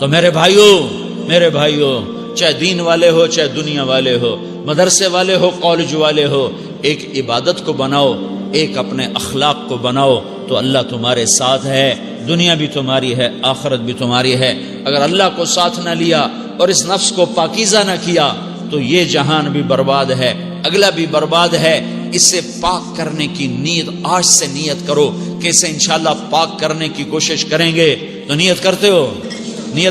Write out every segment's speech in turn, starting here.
تو میرے بھائیوں چاہے دین والے ہو چاہے دنیا والے ہو، مدرسے والے ہو کالج والے ہو، ایک عبادت کو بناؤ، ایک اپنے اخلاق کو بناؤ، تو اللہ تمہارے ساتھ ہے، دنیا بھی تمہاری ہے، آخرت بھی تمہاری ہے۔ اگر اللہ کو ساتھ نہ لیا اور اس نفس کو پاکیزہ نہ کیا تو یہ جہان بھی برباد ہے، اگلا بھی برباد ہے۔ اسے پاک کرنے کی نیت آج سے نیت کرو کہ اسے انشاءاللہ پاک کرنے کی کوشش کریں گے۔ تو نیت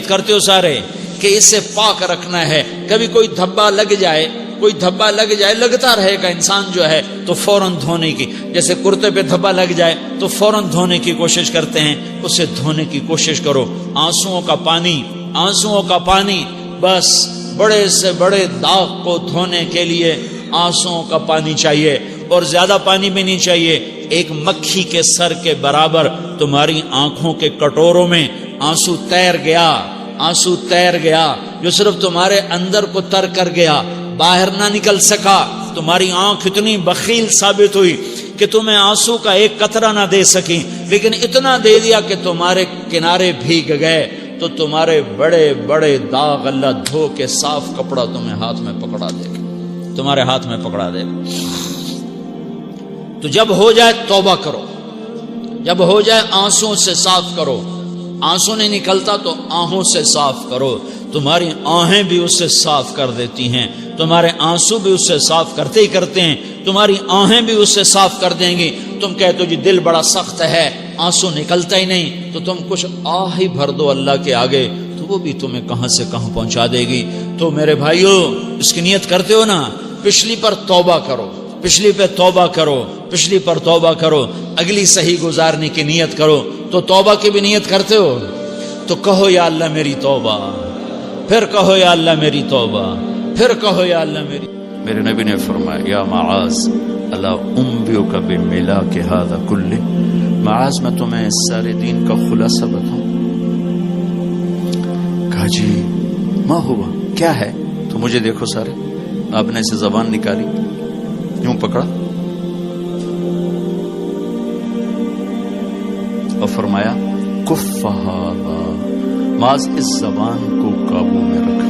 کرتے ہو سارے کہ اسے پاک رکھنا ہے۔ کبھی کوئی دھبا لگ جائے، لگتا رہے گا انسان جو ہے تو فوراً دھونے کی، جیسے کرتے پہ دھبا لگ جائے تو فوراً دھونے کی کوشش کرتے ہیں، اسے دھونے کی کوشش کرو۔ آنسوؤں کا پانی بس بڑے سے بڑے داغ کو دھونے کے لیے آنسوؤں کا پانی چاہیے، اور زیادہ پانی بھی نہیں چاہیے۔ ایک مکھی کے سر کے برابر تمہاری آنکھوں کے کٹوروں میں آنسو تیر گیا جو صرف تمہارے اندر کو تر کر گیا، باہر نہ نکل سکا۔ تمہاری آنکھ اتنی بخیل ثابت ہوئی کہ تمہیں آنسو کا ایک قطرہ نہ دے سکی، لیکن اتنا دے دیا کہ تمہارے کنارے بھیگ گئے۔ تو تمہارے بڑے بڑے داغ اللہ دھو کے صاف کپڑا تمہیں ہاتھ میں پکڑا دے گا، تمہارے ہاتھ میں پکڑا دے گا۔ تو جب ہو جائے توبہ کرو، جب ہو جائے آنسوں سے صاف کرو۔ آنسو نہیں نکلتا تو آہوں سے صاف کرو، تمہاری آہیں بھی اس سے صاف کر دیتی ہیں، تمہارے آنسو بھی اس سے صاف کرتے ہی کرتے ہیں، تمہاری آہیں بھی اس سے صاف کر دیں گی۔ تم کہتے ہو جی دل بڑا سخت ہے، آنسو نکلتا ہی نہیں، تو تم کچھ آہ ہی بھر دو اللہ کے آگے، تو وہ بھی تمہیں کہاں سے کہاں پہنچا دے گی۔ تو میرے بھائیو اس کی نیت کرتے ہو نا، پچھلی پر توبہ کرو، پچھلی پہ توبہ کرو، پچھلی پر توبہ کرو، اگلی صحیح گزارنے کی نیت کرو۔ تو توبہ کی بھی نیت کرتے ہو تو کہو یا اللہ میری توبہ، پھر کہو یا اللہ میری توبہ، پھر کہو یا اللہ میری۔ میرے نبی نے فرمایا یا معاذ الا انبئک بملاک ھذا کلہ، معاذ میں تمہیں اس سارے دین کا خلاصہ بتاؤں؟ کہا جی ما ہوا، کیا ہے؟ تو مجھے دیکھو سارے، آپ نے اسے زبان نکالی، یوں پکڑا اور فرمایا کف ھذا، معاذ اس زبان کو قابو میں رکھنا۔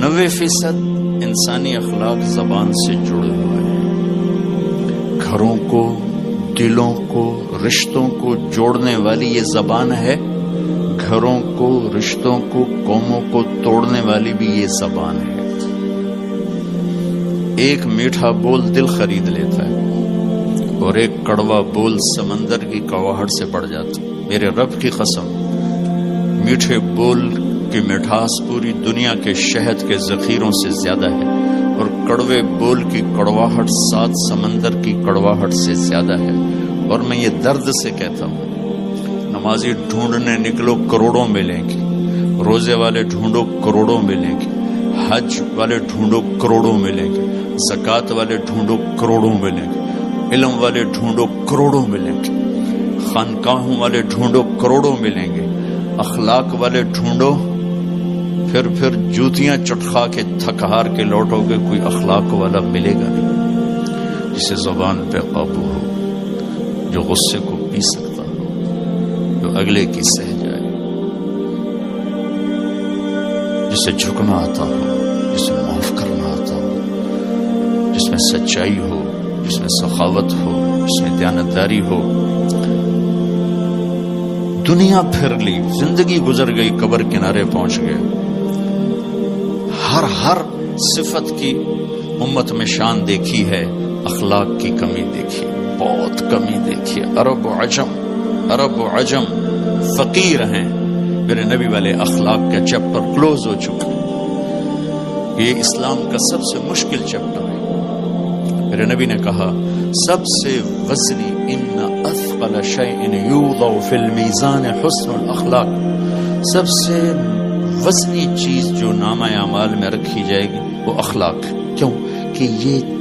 90% انسانی اخلاق زبان سے جڑے ہوئے ہیں۔ گھروں کو، دلوں کو، رشتوں کو جوڑنے والی یہ زبان ہے، گھروں کو، رشتوں کو، قوموں کو توڑنے والی بھی یہ زبان ہے۔ ایک میٹھا بول دل خرید لیتا ہے اور ایک کڑوا بول سمندر کی کڑواہٹ سے بڑھ جاتا۔ میرے رب کی قسم، میٹھے بول کی مٹھاس پوری دنیا کے شہد کے ذخیروں سے زیادہ ہے، اور کڑوے بول کی کڑواہٹ 7 سمندر کی کڑواہٹ سے زیادہ ہے۔ اور میں یہ درد سے کہتا ہوں، نمازی ڈھونڈنے نکلو کروڑوں ملیں گے، روزے والے ڈھونڈو کروڑوں ملیں گے، حج والے ڈھونڈو کروڑوں ملیں گے، زکوٰۃ والے ڈھونڈو کروڑوں ملیں گے، علم والے ڈھونڈو کروڑوں ملیں گے، خانقاہوں والے ڈھونڈو کروڑوں ملیں گے، اخلاق والے ڈھونڈو، پھر جوتیاں چٹخا کے تھک ہار کے لوٹو گے، کوئی اخلاق والا ملے گا نہیں، جسے زبان پہ قابو ہو، جو غصے کو پی سکتا ہو، جو اگلے کی سہ جائے، جسے جھکنا آتا ہو، جسے معاف کرنا آتا ہو، جس میں سچائی ہو، جس میں سخاوت ہو، جس میں دیانتداری ہو۔ دنیا پھر لی، زندگی گزر گئی، قبر کنارے پہنچ گئے، ہر صفت کی امت میں شان دیکھی ہے، اخلاق کی کمی دیکھی، بہت کمی دیکھی۔ عرب و عجم فقیر ہیں، میرے نبی والے اخلاق کا چیپٹر کلوز ہو چکا۔ یہ اسلام کا سب سے مشکل چیپٹر ہے۔ میرے نبی نے کہا سب سے وزنی ان اثقل شیء یوضع فی المیزان حسن الاخلاق، سب سے وزنی چیز جو نامہ اعمال میں رکھی جائے گی وہ اخلاق ہے۔ کیوں کہ یہ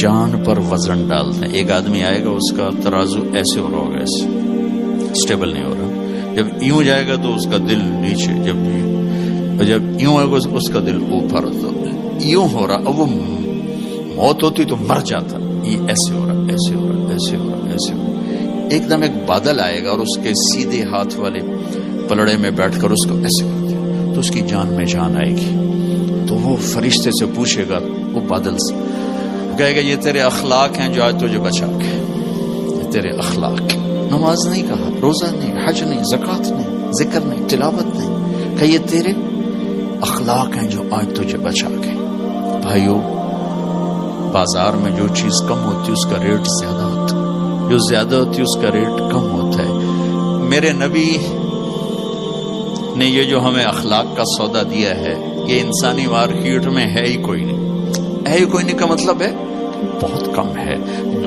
جان پر وزن ڈالتے ہیں۔ ایک آدمی آئے گا، اس کا ترازو ایسے ہو رہا ہوگا، ایسے اسٹیبل نہیں ہو رہا، جب یوں جائے گا تو اس کا دل نیچے، جب یوں آئے گا اس کا دل اوپر، تو یوں ہو رہا، اب وہ موت ہوتی تو مر جاتا، یہ ایسے ہو رہا، ایسے ہو رہا، ایسے ہو رہا، ایسے ہو رہا۔ ایک دم ایک بادل آئے گا اور اس کے سیدھے ہاتھ والے پلڑے میں بیٹھ کر اس کو ایسے کر دیا تو اس کی جان میں جان آئے گی. تو وہ فرشتے سے پوچھے گا, وہ بادل سے کہے گا یہ تیرے اخلاق ہیں جو آج تجھے بچا کے, یہ تیرے اخلاق. نماز نہیں کہا, روزہ نہیں, حج نہیں, زکوٰۃ نہیں, ذکر نہیں, تلاوت نہیں, کہ یہ تیرے اخلاق ہیں جو آج تجھے بچا کے. بھائیو, بازار میں جو چیز کم ہوتی ہے اس کا ریٹ زیادہ ہوتا ہے, جو زیادہ ہوتی ہے اس کا ریٹ کم ہوتا ہے. میرے نبی نے یہ جو ہمیں اخلاق کا سودا دیا ہے, یہ انسانی مارکیٹ میں ہے ہی کوئی نہیں. ہے ہی کوئی نہیں کا مطلب ہے بہت کم ہے.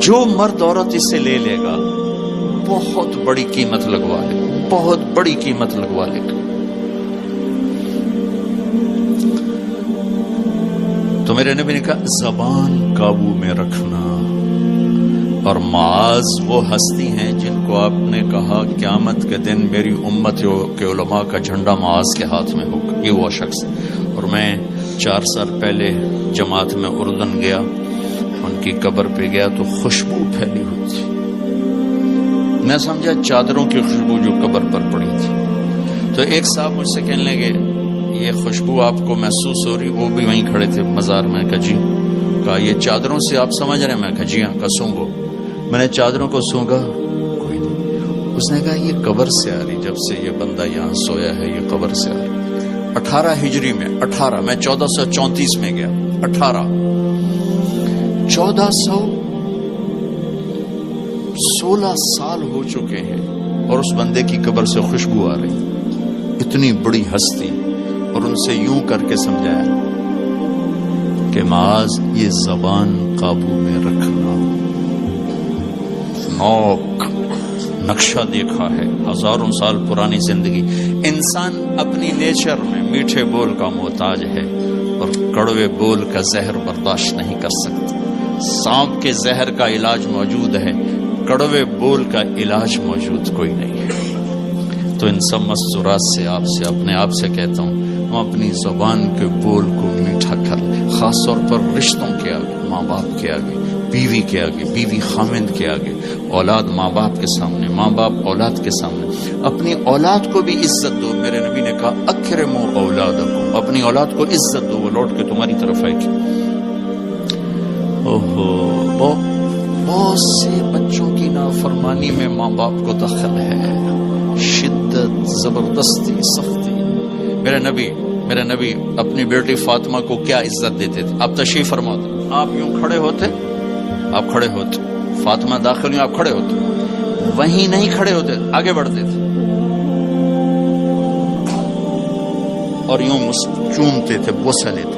جو مرد عورت اسے لے لے گا بہت بڑی قیمت لگوا لے, بہت بڑی قیمت لگوا لے گا. تو میرے نبی نے کہا زبان قابو میں رکھنا. اور معاذ وہ ہستی ہیں جن کو آپ نے کہا قیامت کے دن میری امت کے علماء کا جھنڈا معاذ کے ہاتھ میں ہوگا, یہ وہ شخص. اور میں 4 سال پہلے جماعت میں اردن گیا, ان کی قبر پہ گیا تو خوشبو پھیلی ہوئی تھی. میں سمجھا چادروں کی خوشبو جو قبر پر پڑی تھی. تو ایک صاحب مجھ سے کہنے لگے یہ خوشبو آپ کو محسوس ہو رہی؟ وہ بھی وہیں کھڑے تھے مزار میں. کہا جی. کہا یہ چادروں سے آپ سمجھ رہے ہیں؟ میں کہا جی ہاں. کہا سونگو. میں نے چادروں کو سونگا, کوئی نہیں. اس نے کہا یہ قبر سے آ رہی, جب سے یہ بندہ یہاں سویا ہے یہ قبر سے آ رہی. 18 ہجری میں, 18 میں 1434 میں گیا, 1416 سال ہو چکے ہیں اور اس بندے کی قبر سے خوشبو آ رہی. اتنی بڑی ہستی. اور ان سے یوں کر کے سمجھایا کہ معاذ یہ زبان قابو میں رکھنا. نوک نقشہ دیکھا ہے, ہزاروں سال پرانی زندگی. انسان اپنی نیچر میں میٹھے بول کا محتاج ہے اور کڑوے بول کا زہر برداشت نہیں کر سکتا. سانپ کے زہر کا علاج موجود ہے, کڑوے بول کا علاج موجود کوئی نہیں ہے. تو ان سب مستورات سے اپنے آپ سے کہتا ہوں, ہم اپنی زبان کے بول کو میٹھا کر لیں. خاص طور پر رشتوں کے آگے, ماں باپ کے آگے, بیوی کے آگے, بیوی خامند کے آگے, اولاد ماں باپ کے سامنے, ماں باپ اولاد کے سامنے. اپنی اولاد کو بھی عزت دو. میرے نبی نے کہا اکرموا اولادکم, اپنی اولاد کو عزت دو, وہ لوٹ کے تمہاری طرف آئے گی. بہت سے بچوں کی نافرمانی میں ماں باپ کو دخل ہے, شدت, زبردستی, سختی. میرے نبی اپنی بیٹی فاطمہ کو کیا عزت دیتے تھے؟ آپ تشریف فرماتے, آپ یوں کھڑے ہوتے, آپ کھڑے ہوتے, فاطمہ داخل ہوئی آپ کھڑے ہوتے, وہیں نہیں کھڑے ہوتے, آگے بڑھتے تھے اور یوں چومتے تھے, بوسہ لیتے.